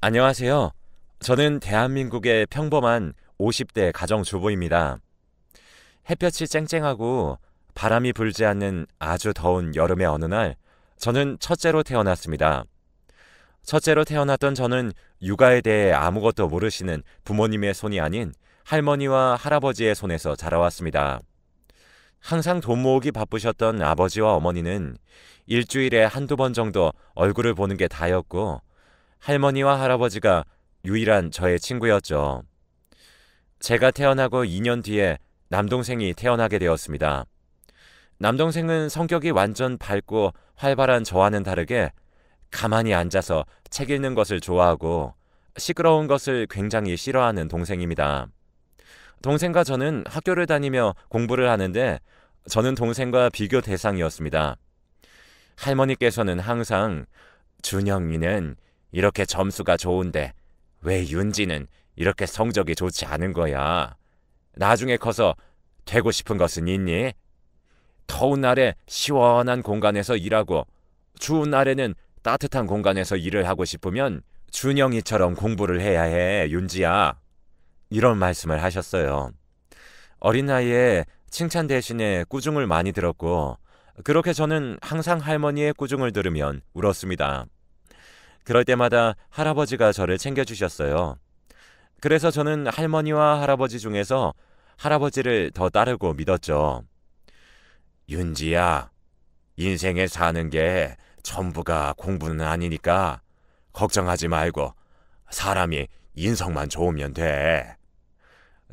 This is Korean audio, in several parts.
안녕하세요. 저는 대한민국의 평범한 50대 가정주부입니다. 햇볕이 쨍쨍하고 바람이 불지 않는 아주 더운 여름의 어느 날, 저는 첫째로 태어났습니다. 첫째로 태어났던 저는 육아에 대해 아무것도 모르시는 부모님의 손이 아닌 할머니와 할아버지의 손에서 자라왔습니다. 항상 돈 모으기 바쁘셨던 아버지와 어머니는 일주일에 한두 번 정도 얼굴을 보는 게 다였고, 할머니와 할아버지가 유일한 저의 친구였죠. 제가 태어나고 2년 뒤에 남동생이 태어나게 되었습니다. 남동생은 성격이 완전 밝고 활발한 저와는 다르게 가만히 앉아서 책 읽는 것을 좋아하고 시끄러운 것을 굉장히 싫어하는 동생입니다. 동생과 저는 학교를 다니며 공부를 하는데 저는 동생과 비교 대상이었습니다. 할머니께서는 항상 준영이는 이렇게 점수가 좋은데 왜 윤지는 이렇게 성적이 좋지 않은 거야? 나중에 커서 되고 싶은 것은 있니? 더운 날에 시원한 공간에서 일하고 추운 날에는 따뜻한 공간에서 일을 하고 싶으면 준영이처럼 공부를 해야 해, 윤지야. 이런 말씀을 하셨어요. 어린 나이에 칭찬 대신에 꾸중을 많이 들었고, 그렇게 저는 항상 할머니의 꾸중을 들으면 울었습니다. 그럴 때마다 할아버지가 저를 챙겨주셨어요. 그래서 저는 할머니와 할아버지 중에서 할아버지를 더 따르고 믿었죠. 윤지야, 인생에 사는 게 전부가 공부는 아니니까 걱정하지 말고 사람이 인성만 좋으면 돼.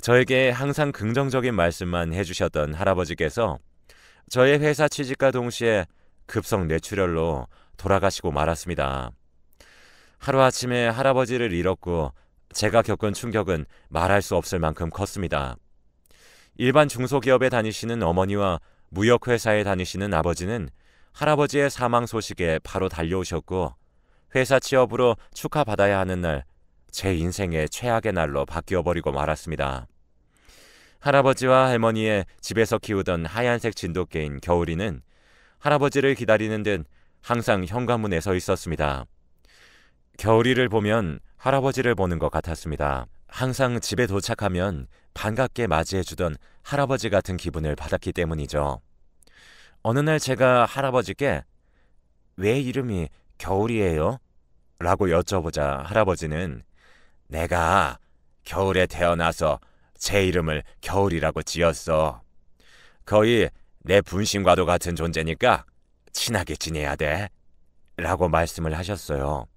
저에게 항상 긍정적인 말씀만 해주셨던 할아버지께서 저의 회사 취직과 동시에 급성 뇌출혈로 돌아가시고 말았습니다. 하루아침에 할아버지를 잃었고 제가 겪은 충격은 말할 수 없을 만큼 컸습니다. 일반 중소기업에 다니시는 어머니와 무역회사에 다니시는 아버지는 할아버지의 사망 소식에 바로 달려오셨고, 회사 취업으로 축하받아야 하는 날, 제 인생의 최악의 날로 바뀌어버리고 말았습니다. 할아버지와 할머니의 집에서 키우던 하얀색 진돗개인 겨울이는 할아버지를 기다리는 듯 항상 현관문에 서 있었습니다. 겨울이를 보면 할아버지를 보는 것 같았습니다. 항상 집에 도착하면 반갑게 맞이해주던 할아버지 같은 기분을 받았기 때문이죠. 어느 날 제가 할아버지께 왜 이름이 겨울이에요? 라고 여쭤보자 할아버지는 내가 겨울에 태어나서 제 이름을 겨울이라고 지었어. 거의 내 분신과도 같은 존재니까 친하게 지내야 돼. 라고 말씀을 하셨어요.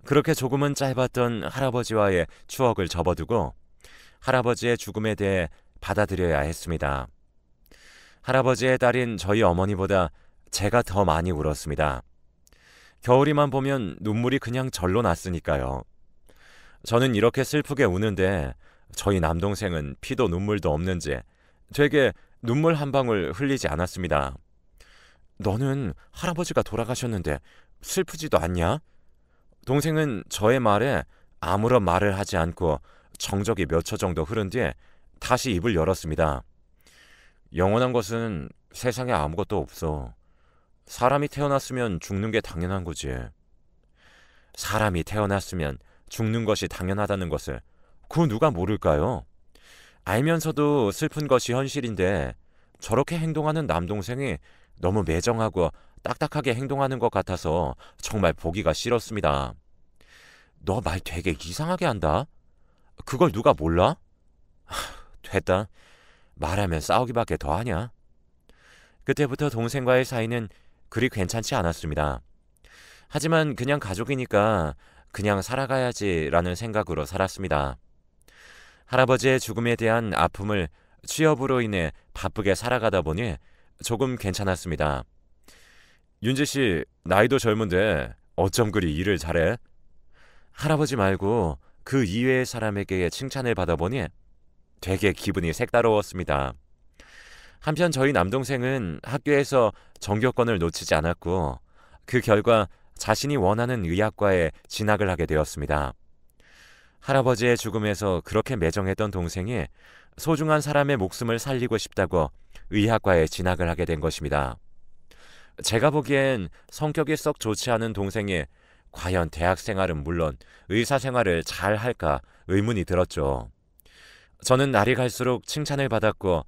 그렇게 조금은 짧았던 할아버지와의 추억을 접어두고 할아버지의 죽음에 대해 받아들여야 했습니다. 할아버지의 딸인 저희 어머니보다 제가 더 많이 울었습니다. 겨울이만 보면 눈물이 그냥 절로 났으니까요. 저는 이렇게 슬프게 우는데 저희 남동생은 피도 눈물도 없는지 되게 눈물 한 방울 흘리지 않았습니다. 너는 할아버지가 돌아가셨는데 슬프지도 않냐? 동생은 저의 말에 아무런 말을 하지 않고 정적이 몇 초 정도 흐른 뒤에 다시 입을 열었습니다. 영원한 것은 세상에 아무것도 없어. 사람이 태어났으면 죽는 게 당연한 거지. 사람이 태어났으면 죽는 것이 당연하다는 것을 그 누가 모를까요? 알면서도 슬픈 것이 현실인데 저렇게 행동하는 남동생이 너무 매정하고 딱딱하게 행동하는 것 같아서 정말 보기가 싫었습니다. 너 말 되게 이상하게 한다. 그걸 누가 몰라? 됐다. 말하면 싸우기밖에 더 하냐? 그때부터 동생과의 사이는 그리 괜찮지 않았습니다. 하지만 그냥 가족이니까 그냥 살아가야지라는 생각으로 살았습니다. 할아버지의 죽음에 대한 아픔을 취업으로 인해 바쁘게 살아가다 보니 조금 괜찮았습니다. 윤지 씨, 나이도 젊은데 어쩜 그리 일을 잘해? 할아버지 말고 그 이외의 사람에게 칭찬을 받아보니 되게 기분이 색다르웠습니다. 한편 저희 남동생은 학교에서 전교권을 놓치지 않았고 그 결과 자신이 원하는 의학과에 진학을 하게 되었습니다. 할아버지의 죽음에서 그렇게 매정했던 동생이 소중한 사람의 목숨을 살리고 싶다고 의학과에 진학을 하게 된 것입니다. 제가 보기엔 성격이 썩 좋지 않은 동생이 과연 대학 생활은 물론 의사 생활을 잘 할까 의문이 들었죠. 저는 날이 갈수록 칭찬을 받았고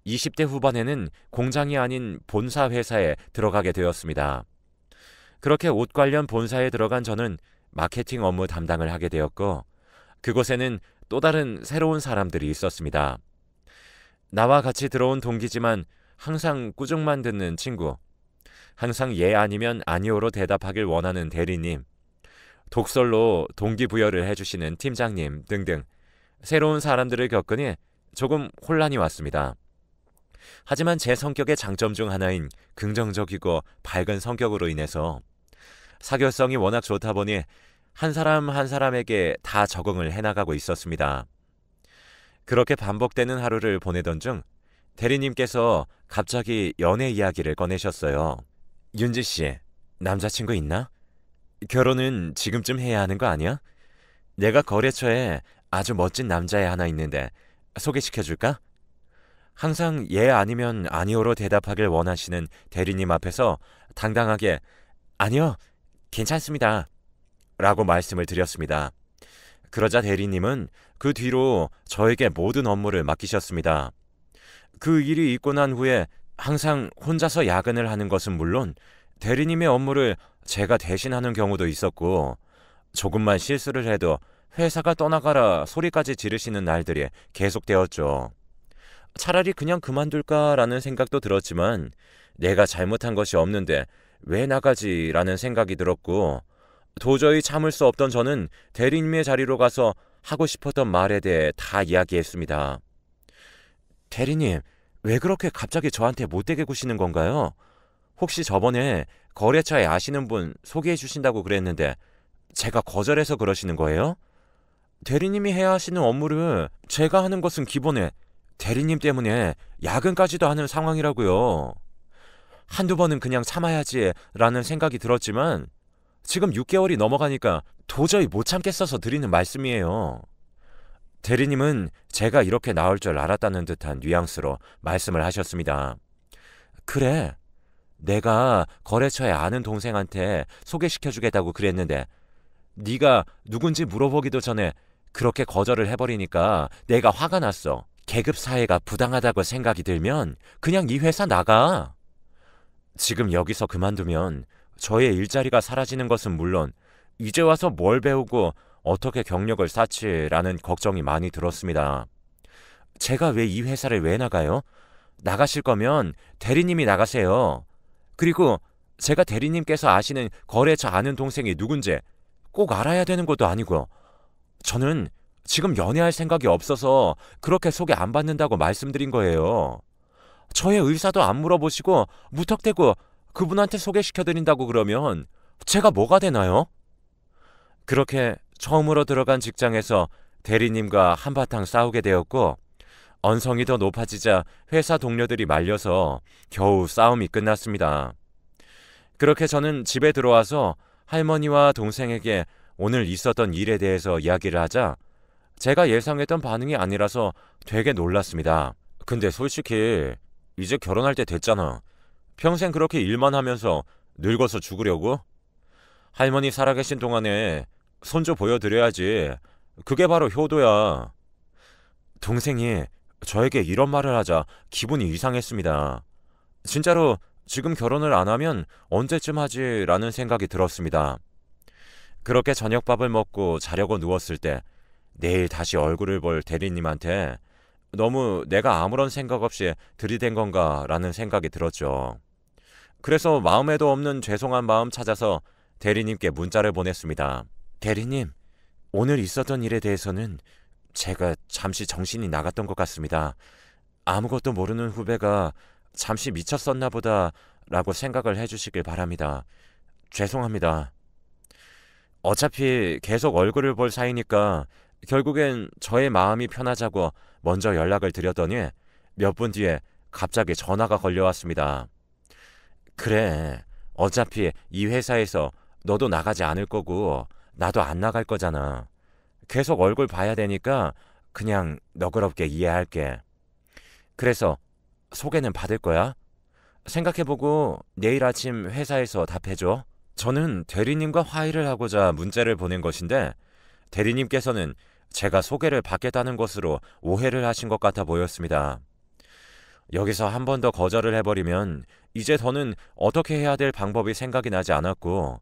20대 후반에는 공장이 아닌 본사 회사에 들어가게 되었습니다. 그렇게 옷 관련 본사에 들어간 저는 마케팅 업무 담당을 하게 되었고 그곳에는 또 다른 새로운 사람들이 있었습니다. 나와 같이 들어온 동기지만 항상 꾸중만 듣는 친구, 항상 예 아니면 아니오로 대답하길 원하는 대리님, 독설로 동기부여를 해주시는 팀장님 등등 새로운 사람들을 겪으니 조금 혼란이 왔습니다. 하지만 제 성격의 장점 중 하나인 긍정적이고 밝은 성격으로 인해서 사교성이 워낙 좋다 보니 한 사람 한 사람에게 다 적응을 해나가고 있었습니다. 그렇게 반복되는 하루를 보내던 중 대리님께서 갑자기 연애 이야기를 꺼내셨어요. 윤지 씨, 남자친구 있나? 결혼은 지금쯤 해야 하는 거 아니야? 내가 거래처에 아주 멋진 남자애 하나 있는데 소개시켜줄까? 항상 예 아니면 아니오로 대답하길 원하시는 대리님 앞에서 당당하게 아니요, 괜찮습니다 라고 말씀을 드렸습니다. 그러자 대리님은 그 뒤로 저에게 모든 업무를 맡기셨습니다. 그 일이 있고 난 후에 항상 혼자서 야근을 하는 것은 물론 대리님의 업무를 제가 대신하는 경우도 있었고 조금만 실수를 해도 회사가 떠나가라 소리까지 지르시는 날들이 계속되었죠. 차라리 그냥 그만둘까라는 생각도 들었지만 내가 잘못한 것이 없는데 왜 나가지라는 생각이 들었고 도저히 참을 수 없던 저는 대리님의 자리로 가서 하고 싶었던 말에 대해 다 이야기했습니다. 대리님, 왜 그렇게 갑자기 저한테 못되게 구시는 건가요? 혹시 저번에 거래처에 아시는 분 소개해 주신다고 그랬는데 제가 거절해서 그러시는 거예요? 대리님이 해야 하시는 업무를 제가 하는 것은 기본에 대리님 때문에 야근까지도 하는 상황이라고요. 한두 번은 그냥 참아야지 라는 생각이 들었지만 지금 6개월이 넘어가니까 도저히 못 참겠어서 드리는 말씀이에요. 대리님은 제가 이렇게 나올 줄 알았다는 듯한 뉘앙스로 말씀을 하셨습니다. 그래, 내가 거래처에 아는 동생한테 소개시켜주겠다고 그랬는데 네가 누군지 물어보기도 전에 그렇게 거절을 해버리니까 내가 화가 났어. 계급 사회가 부당하다고 생각이 들면 그냥 이 회사 나가. 지금 여기서 그만두면 저의 일자리가 사라지는 것은 물론 이제 와서 뭘 배우고 어떻게 경력을 쌓지라는 걱정이 많이 들었습니다. 제가 왜 이 회사를 왜 나가요? 나가실 거면 대리님이 나가세요. 그리고 제가 대리님께서 아시는 거래처 아는 동생이 누군지 꼭 알아야 되는 것도 아니고 저는 지금 연애할 생각이 없어서 그렇게 소개 안 받는다고 말씀드린 거예요. 저의 의사도 안 물어보시고 무턱대고 그분한테 소개시켜드린다고 그러면 제가 뭐가 되나요? 그렇게 처음으로 들어간 직장에서 대리님과 한바탕 싸우게 되었고 언성이 더 높아지자 회사 동료들이 말려서 겨우 싸움이 끝났습니다. 그렇게 저는 집에 들어와서 할머니와 동생에게 오늘 있었던 일에 대해서 이야기를 하자 제가 예상했던 반응이 아니라서 되게 놀랐습니다. 근데 솔직히 이제 결혼할 때 됐잖아. 평생 그렇게 일만 하면서 늙어서 죽으려고? 할머니 살아계신 동안에 손주 보여드려야지. 그게 바로 효도야. 동생이 저에게 이런 말을 하자 기분이 이상했습니다. 진짜로 지금 결혼을 안 하면 언제쯤 하지라는 생각이 들었습니다. 그렇게 저녁밥을 먹고 자려고 누웠을 때 내일 다시 얼굴을 볼 대리님한테 너무 내가 아무런 생각 없이 들이댄 건가라는 생각이 들었죠. 그래서 마음에도 없는 죄송한 마음 찾아서 대리님께 문자를 보냈습니다. 대리님, 오늘 있었던 일에 대해서는 제가 잠시 정신이 나갔던 것 같습니다. 아무것도 모르는 후배가 잠시 미쳤었나 보다 라고 생각을 해주시길 바랍니다. 죄송합니다. 어차피 계속 얼굴을 볼 사이니까 결국엔 저의 마음이 편하자고 먼저 연락을 드렸더니 몇 분 뒤에 갑자기 전화가 걸려왔습니다. 그래, 어차피 이 회사에서 너도 나가지 않을 거고 나도 안 나갈 거잖아. 계속 얼굴 봐야 되니까 그냥 너그럽게 이해할게. 그래서 소개는 받을 거야? 생각해보고 내일 아침 회사에서 답해줘. 저는 대리님과 화해를 하고자 문자를 보낸 것인데 대리님께서는 제가 소개를 받겠다는 것으로 오해를 하신 것 같아 보였습니다. 여기서 한 번 더 거절을 해버리면 이제 더는 어떻게 해야 될 방법이 생각이 나지 않았고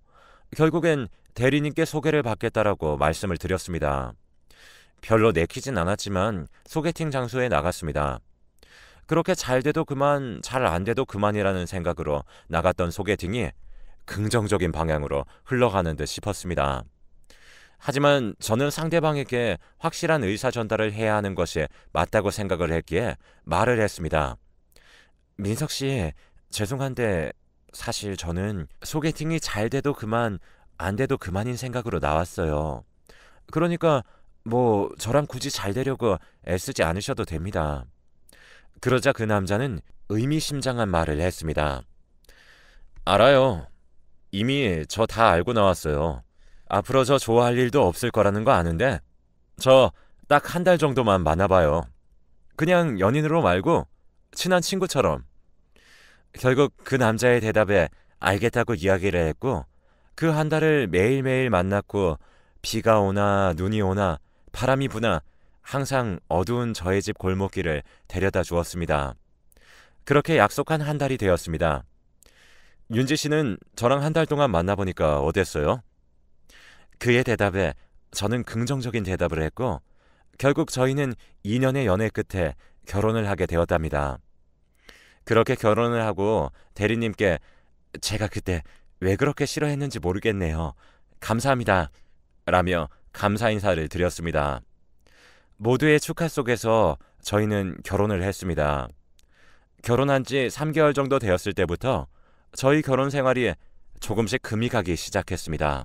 결국엔 대리님께 소개를 받겠다라고 말씀을 드렸습니다. 별로 내키진 않았지만 소개팅 장소에 나갔습니다. 그렇게 잘 돼도 그만, 잘 안 돼도 그만이라는 생각으로 나갔던 소개팅이 긍정적인 방향으로 흘러가는 듯 싶었습니다. 하지만 저는 상대방에게 확실한 의사 전달을 해야 하는 것이 맞다고 생각을 했기에 말을 했습니다. 민석 씨, 죄송한데 사실 저는 소개팅이 잘 돼도 그만, 안 돼도 그만인 생각으로 나왔어요. 그러니까 뭐 저랑 굳이 잘 되려고 애쓰지 않으셔도 됩니다. 그러자 그 남자는 의미심장한 말을 했습니다. 알아요. 이미 저 다 알고 나왔어요. 앞으로 저 좋아할 일도 없을 거라는 거 아는데 저 딱 한 달 정도만 만나봐요. 그냥 연인으로 말고 친한 친구처럼. 결국 그 남자의 대답에 알겠다고 이야기를 했고 그 한 달을 매일매일 만났고 비가 오나 눈이 오나 바람이 부나 항상 어두운 저의 집 골목길을 데려다 주었습니다. 그렇게 약속한 한 달이 되었습니다. 윤지 씨는 저랑 한 달 동안 만나보니까 어땠어요? 그의 대답에 저는 긍정적인 대답을 했고 결국 저희는 2년의 연애 끝에 결혼을 하게 되었답니다. 그렇게 결혼을 하고 대리님께 제가 그때 왜 그렇게 싫어했는지 모르겠네요. 감사합니다. 라며 감사 인사를 드렸습니다. 모두의 축하 속에서 저희는 결혼을 했습니다. 결혼한 지 3개월 정도 되었을 때부터 저희 결혼 생활이 조금씩 금이 가기 시작했습니다.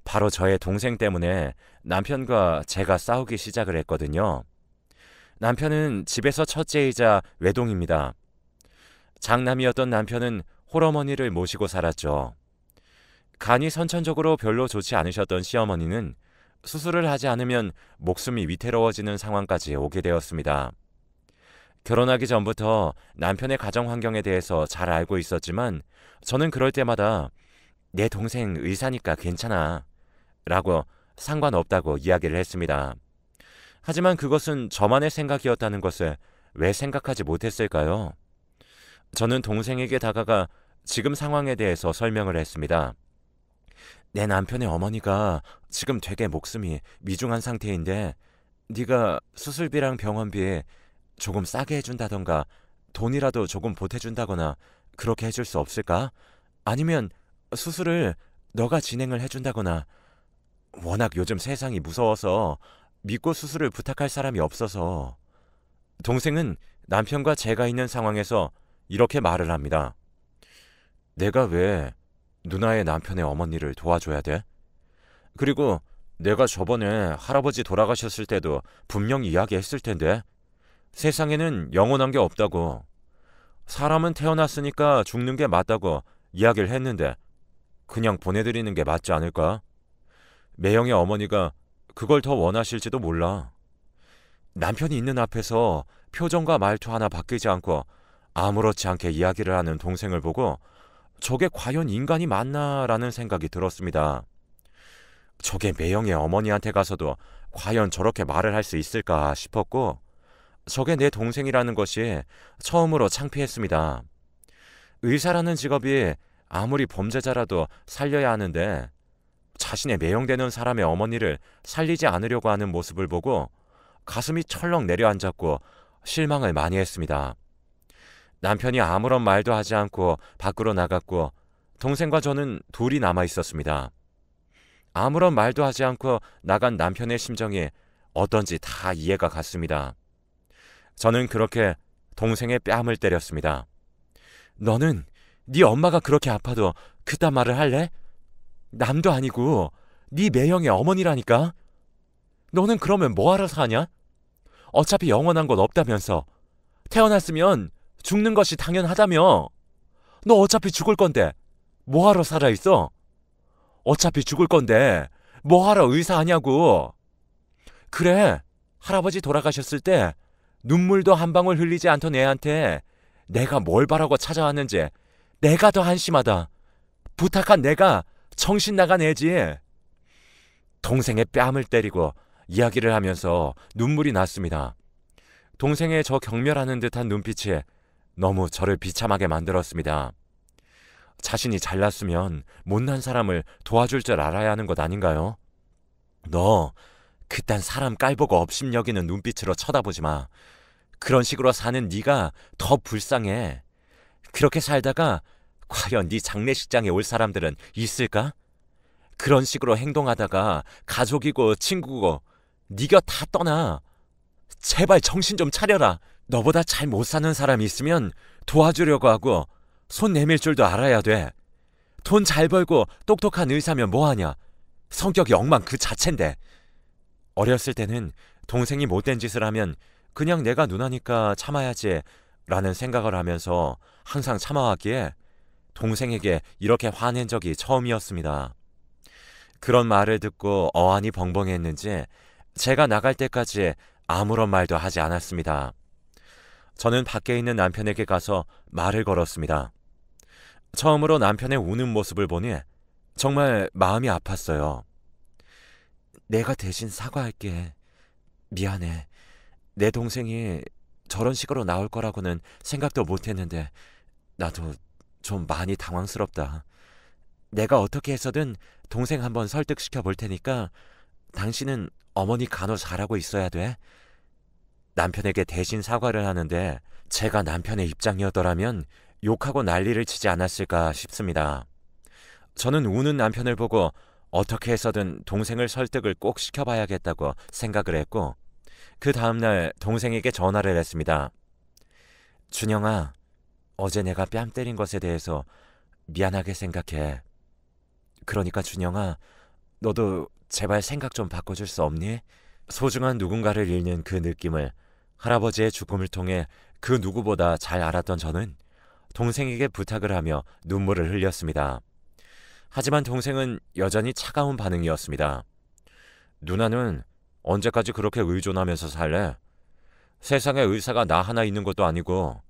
바로 저의 동생 때문에 남편과 제가 싸우기 시작을 했거든요. 남편은 집에서 첫째이자 외동입니다. 장남이었던 남편은 홀어머니를 모시고 살았죠. 간이 선천적으로 별로 좋지 않으셨던 시어머니는 수술을 하지 않으면 목숨이 위태로워지는 상황까지 오게 되었습니다. 결혼하기 전부터 남편의 가정 환경에 대해서 잘 알고 있었지만 저는 그럴 때마다 내 동생 의사니까 괜찮아 라고 상관없다고 이야기를 했습니다. 하지만 그것은 저만의 생각이었다는 것을 왜 생각하지 못했을까요? 저는 동생에게 다가가 지금 상황에 대해서 설명을 했습니다. 내 남편의 어머니가 지금 되게 목숨이 미중한 상태인데 네가 수술비랑 병원비 조금 싸게 해준다던가 돈이라도 조금 보태준다거나 그렇게 해줄 수 없을까? 아니면 수술을 너가 진행을 해준다거나 워낙 요즘 세상이 무서워서 믿고 수술을 부탁할 사람이 없어서. 동생은 남편과 제가 있는 상황에서 이렇게 말을 합니다. 내가 왜 누나의 남편의 어머니를 도와줘야 돼? 그리고 내가 저번에 할아버지 돌아가셨을 때도 분명히 이야기했을 텐데 세상에는 영원한 게 없다고. 사람은 태어났으니까 죽는 게 맞다고 이야기를 했는데 그냥 보내드리는 게 맞지 않을까? 매형의 어머니가 그걸 더 원하실지도 몰라. 남편이 있는 앞에서 표정과 말투 하나 바뀌지 않고 아무렇지 않게 이야기를 하는 동생을 보고 저게 과연 인간이 맞나라는 생각이 들었습니다. 저게 매형의 어머니한테 가서도 과연 저렇게 말을 할 수 있을까 싶었고 저게 내 동생이라는 것이 처음으로 창피했습니다. 의사라는 직업이 아무리 범죄자라도 살려야 하는데 자신의 매형되는 사람의 어머니를 살리지 않으려고 하는 모습을 보고 가슴이 철렁 내려앉았고 실망을 많이 했습니다. 남편이 아무런 말도 하지 않고 밖으로 나갔고 동생과 저는 둘이 남아 있었습니다. 아무런 말도 하지 않고 나간 남편의 심정이 어떤지 다 이해가 갔습니다. 저는 그렇게 동생의 뺨을 때렸습니다. 너는 네 엄마가 그렇게 아파도 그딴 말을 할래? 남도 아니고 네 매형의 어머니라니까. 너는 그러면 뭐하러 사냐? 어차피 영원한 건 없다면서. 태어났으면 죽는 것이 당연하다며. 너 어차피 죽을 건데 뭐하러 살아있어? 어차피 죽을 건데 뭐하러 의사하냐고. 그래, 할아버지 돌아가셨을 때 눈물도 한 방울 흘리지 않던 애한테 내가 뭘 바라고 찾아왔는지 내가 더 한심하다. 부탁한 내가 정신 나간 애지. 동생의 뺨을 때리고 이야기를 하면서 눈물이 났습니다. 동생의 저 경멸하는 듯한 눈빛이 너무 저를 비참하게 만들었습니다. 자신이 잘났으면 못난 사람을 도와줄 줄 알아야 하는 것 아닌가요? 너 그딴 사람 깔보고 업심 여기는 눈빛으로 쳐다보지 마. 그런 식으로 사는 네가 더 불쌍해. 그렇게 살다가 과연 네 장례식장에 올 사람들은 있을까? 그런 식으로 행동하다가 가족이고 친구고 네가 다 떠나. 제발 정신 좀 차려라. 너보다 잘 못 사는 사람이 있으면 도와주려고 하고 손 내밀 줄도 알아야 돼. 돈 잘 벌고 똑똑한 의사면 뭐하냐. 성격이 엉망 그 자체인데. 어렸을 때는 동생이 못된 짓을 하면 그냥 내가 누나니까 참아야지 라는 생각을 하면서 항상 참아왔기에 동생에게 이렇게 화낸 적이 처음이었습니다. 그런 말을 듣고 어안이 벙벙했는지 제가 나갈 때까지 아무런 말도 하지 않았습니다. 저는 밖에 있는 남편에게 가서 말을 걸었습니다. 처음으로 남편의 우는 모습을 보니 정말 마음이 아팠어요. 내가 대신 사과할게. 미안해. 내 동생이 저런 식으로 나올 거라고는 생각도 못했는데 나도 좀 많이 당황스럽다. 내가 어떻게 해서든 동생 한번 설득시켜 볼 테니까 당신은 어머니 간호 잘하고 있어야 돼. 남편에게 대신 사과를 하는데 제가 남편의 입장이었더라면 욕하고 난리를 치지 않았을까 싶습니다. 저는 우는 남편을 보고 어떻게 해서든 동생을 설득을 꼭 시켜봐야겠다고 생각을 했고 그 다음날 동생에게 전화를 했습니다. 준영아, 어제 내가 뺨 때린 것에 대해서 미안하게 생각해. 그러니까 준영아, 너도 제발 생각 좀 바꿔줄 수 없니? 소중한 누군가를 잃는 그 느낌을 할아버지의 죽음을 통해 그 누구보다 잘 알았던 저는 동생에게 부탁을 하며 눈물을 흘렸습니다. 하지만 동생은 여전히 차가운 반응이었습니다. 누나는 언제까지 그렇게 의존하면서 살래? 세상에 의사가 나 하나 있는 것도 아니고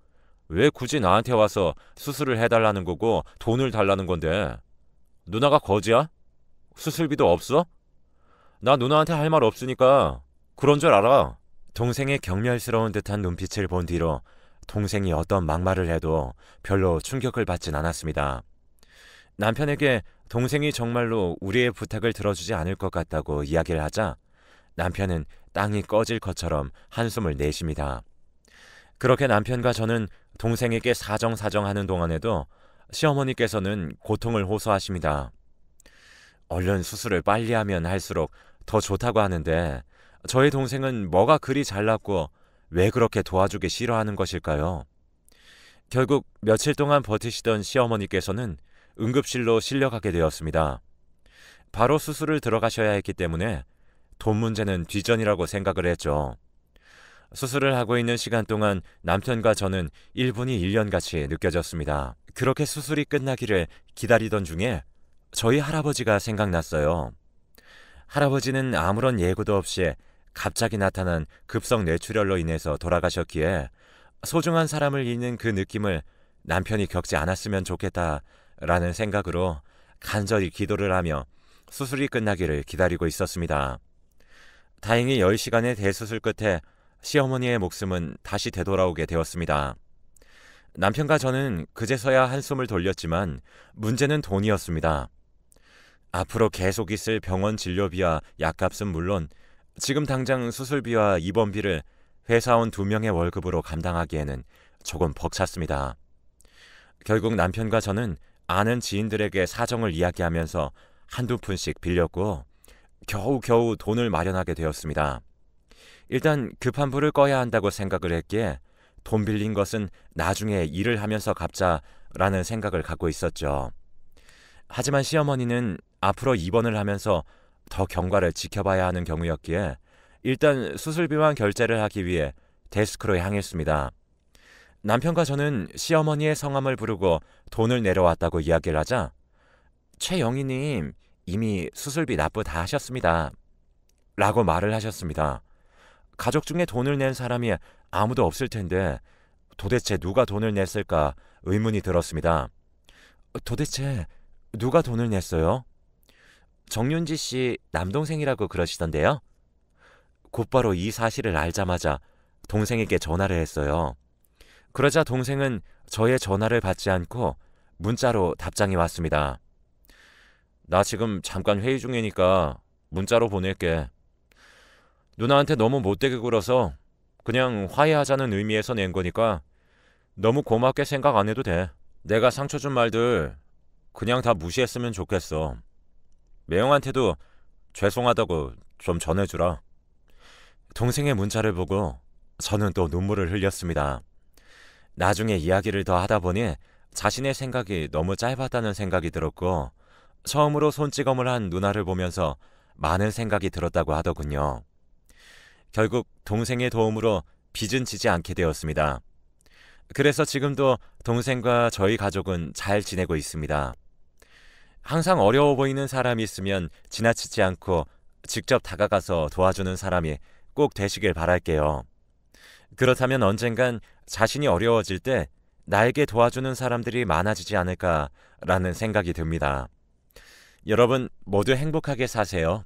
왜 굳이 나한테 와서 수술을 해달라는 거고 돈을 달라는 건데? 누나가 거지야? 수술비도 없어? 나 누나한테 할 말 없으니까 그런 줄 알아. 동생의 경멸스러운 듯한 눈빛을 본 뒤로 동생이 어떤 막말을 해도 별로 충격을 받진 않았습니다. 남편에게 동생이 정말로 우리의 부탁을 들어주지 않을 것 같다고 이야기를 하자 남편은 땅이 꺼질 것처럼 한숨을 내쉽니다. 그렇게 남편과 저는 동생에게 사정사정하는 동안에도 시어머니께서는 고통을 호소하십니다. 얼른 수술을 빨리 하면 할수록 더 좋다고 하는데 저희 동생은 뭐가 그리 잘났고 왜 그렇게 도와주기 싫어하는 것일까요? 결국 며칠 동안 버티시던 시어머니께서는 응급실로 실려가게 되었습니다. 바로 수술을 들어가셔야 했기 때문에 돈 문제는 뒷전이라고 생각을 했죠. 수술을 하고 있는 시간 동안 남편과 저는 1분이 1년같이 느껴졌습니다. 그렇게 수술이 끝나기를 기다리던 중에 저희 할아버지가 생각났어요. 할아버지는 아무런 예고도 없이 갑자기 나타난 급성 뇌출혈로 인해서 돌아가셨기에 소중한 사람을 잃는 그 느낌을 남편이 겪지 않았으면 좋겠다라는 생각으로 간절히 기도를 하며 수술이 끝나기를 기다리고 있었습니다. 다행히 10시간의 대수술 끝에 시어머니의 목숨은 다시 되돌아오게 되었습니다. 남편과 저는 그제서야 한숨을 돌렸지만 문제는 돈이었습니다. 앞으로 계속 있을 병원 진료비와 약값은 물론 지금 당장 수술비와 입원비를 회사원 2명의 월급으로 감당하기에는 조금 벅찼습니다. 결국 남편과 저는 아는 지인들에게 사정을 이야기하면서 한두 푼씩 빌렸고 겨우겨우 돈을 마련하게 되었습니다. 일단 급한 불을 꺼야 한다고 생각을 했기에 돈 빌린 것은 나중에 일을 하면서 갚자라는 생각을 갖고 있었죠. 하지만 시어머니는 앞으로 입원을 하면서 더 경과를 지켜봐야 하는 경우였기에 일단 수술비만 결제를 하기 위해 데스크로 향했습니다. 남편과 저는 시어머니의 성함을 부르고 돈을 내려왔다고 이야기를 하자 최영희님 이미 수술비 납부 다 하셨습니다. 라고 말을 하셨습니다. 가족 중에 돈을 낸 사람이 아무도 없을 텐데 도대체 누가 돈을 냈을까 의문이 들었습니다. 도대체 누가 돈을 냈어요? 정윤지 씨 남동생이라고 그러시던데요. 곧바로 이 사실을 알자마자 동생에게 전화를 했어요. 그러자 동생은 저의 전화를 받지 않고 문자로 답장이 왔습니다. 나 지금 잠깐 회의 중이니까 문자로 보낼게. 누나한테 너무 못되게 굴어서 그냥 화해하자는 의미에서 낸 거니까 너무 고맙게 생각 안 해도 돼. 내가 상처 준 말들 그냥 다 무시했으면 좋겠어. 매형한테도 죄송하다고 좀 전해주라. 동생의 문자를 보고 저는 또 눈물을 흘렸습니다. 나중에 이야기를 더 하다 보니 자신의 생각이 너무 짧았다는 생각이 들었고 처음으로 손찌검을 한 누나를 보면서 많은 생각이 들었다고 하더군요. 결국 동생의 도움으로 빚은 지지 않게 되었습니다. 그래서 지금도 동생과 저희 가족은 잘 지내고 있습니다. 항상 어려워 보이는 사람이 있으면 지나치지 않고 직접 다가가서 도와주는 사람이 꼭 되시길 바랄게요. 그렇다면 언젠간 자신이 어려워질 때 나에게 도와주는 사람들이 많아지지 않을까라는 생각이 듭니다. 여러분 모두 행복하게 사세요.